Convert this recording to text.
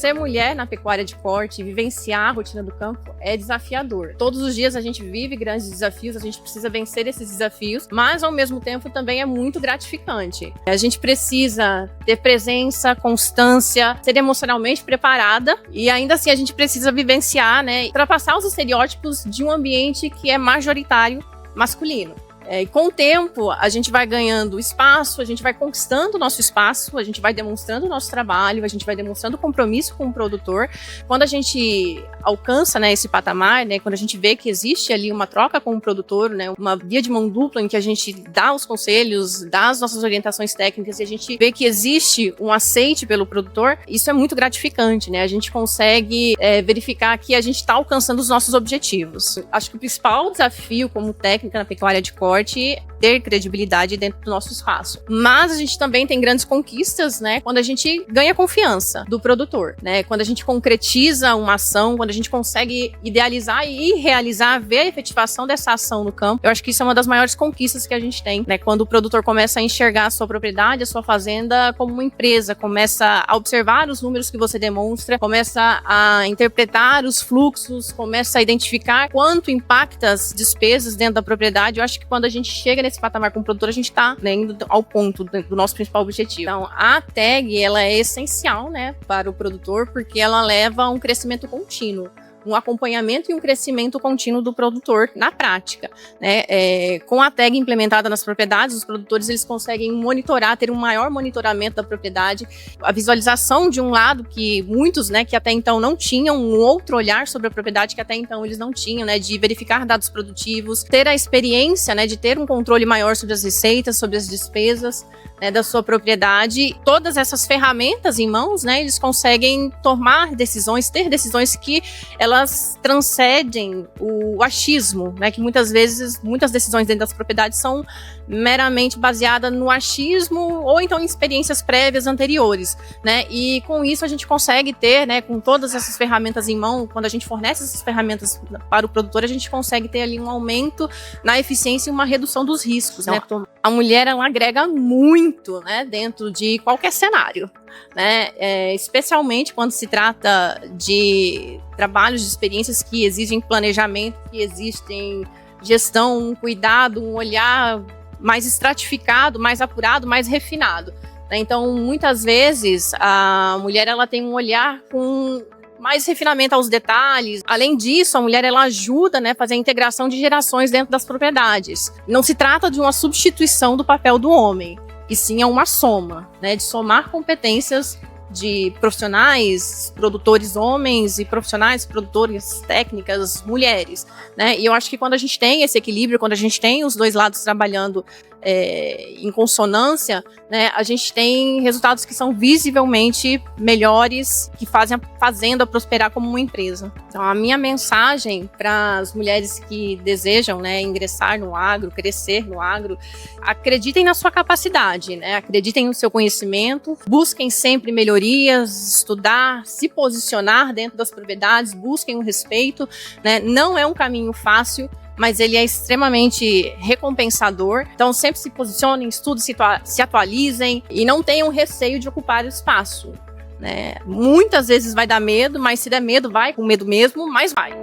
ser mulher na pecuária de corte, vivenciar a rotina do campo é desafiador. Todos os dias a gente vive grandes desafios, a gente precisa vencer esses desafios, mas ao mesmo tempo também é muito gratificante. A gente precisa ter presença, constância, ser emocionalmente preparada e ainda assim a gente precisa vivenciar, né, ultrapassar os estereótipos de um ambiente que é majoritário masculino. E com o tempo, a gente vai ganhando espaço, a gente vai conquistando o nosso espaço, a gente vai demonstrando o nosso trabalho, a gente vai demonstrando compromisso com o produtor. Quando a gente alcança, né, esse patamar, né, quando a gente vê que existe ali uma troca com o produtor, né, uma via de mão dupla em que a gente dá os conselhos, dá as nossas orientações técnicas e a gente vê que existe um aceite pelo produtor, isso é muito gratificante, né? A gente consegue verificar que a gente está alcançando os nossos objetivos. Acho que o principal desafio como técnica na pecuária de corte ter credibilidade dentro do nosso espaço. Mas a gente também tem grandes conquistas, né? Quando a gente ganha confiança do produtor, né? Quando a gente concretiza uma ação, quando a gente consegue idealizar e realizar, ver a efetivação dessa ação no campo. Eu acho que isso é uma das maiores conquistas que a gente tem, né? Quando o produtor começa a enxergar a sua propriedade, a sua fazenda como uma empresa, começa a observar os números que você demonstra, começa a interpretar os fluxos, começa a identificar quanto impacta as despesas dentro da propriedade. Eu acho que quando a gente chega nesse patamar com o produtor, a gente está, né, indo ao ponto do nosso principal objetivo. Então, a tag, ela é essencial, né, para o produtor, porque ela leva a um crescimento contínuo, um acompanhamento e um crescimento contínuo do produtor na prática, né? Com a tag implementada nas propriedades, os produtores eles conseguem monitorar, ter um maior monitoramento da propriedade, a visualização de um lado que muitos, né, que até então não tinham um outro olhar sobre a propriedade que até então eles não tinham, né, de verificar dados produtivos, ter a experiência, né, de ter um controle maior sobre as receitas, sobre as despesas, né, da sua propriedade. Todas essas ferramentas em mãos, né, eles conseguem tomar decisões, ter decisões que elas transcendem o achismo, né, que muitas vezes, muitas decisões dentro das propriedades são meramente baseadas no achismo ou então em experiências prévias anteriores, né, e com isso a gente consegue ter, né, com todas essas ferramentas em mão, quando a gente fornece essas ferramentas para o produtor, a gente consegue ter ali um aumento na eficiência e uma redução dos riscos, né. A mulher, ela agrega muito, né, dentro de qualquer cenário, né, especialmente quando se trata de trabalhos, de experiências que exigem planejamento, que existem gestão, um cuidado, um olhar mais estratificado, mais apurado, mais refinado, né? Então, muitas vezes, a mulher ela tem um olhar com mais refinamento aos detalhes. Além disso, a mulher ela ajuda, né, a fazer a integração de gerações dentro das propriedades. Não se trata de uma substituição do papel do homem, e sim é uma soma, né, de somar competências de profissionais, produtores homens e profissionais, produtoras técnicas, mulheres, né? E eu acho que quando a gente tem esse equilíbrio, quando a gente tem os dois lados trabalhando em consonância, né, a gente tem resultados que são visivelmente melhores, que fazem a fazenda prosperar como uma empresa. Então, a minha mensagem para as mulheres que desejam, né, ingressar no agro, crescer no agro, acreditem na sua capacidade, né, acreditem no seu conhecimento, busquem sempre melhorias, estudar, se posicionar dentro das propriedades, busquem o respeito, né, não é um caminho fácil, mas ele é extremamente recompensador. Então, sempre se posicionem, estudem, se atualizem e não tenham receio de ocupar o espaço, né? Muitas vezes vai dar medo, mas se der medo, vai com medo mesmo, mas vai.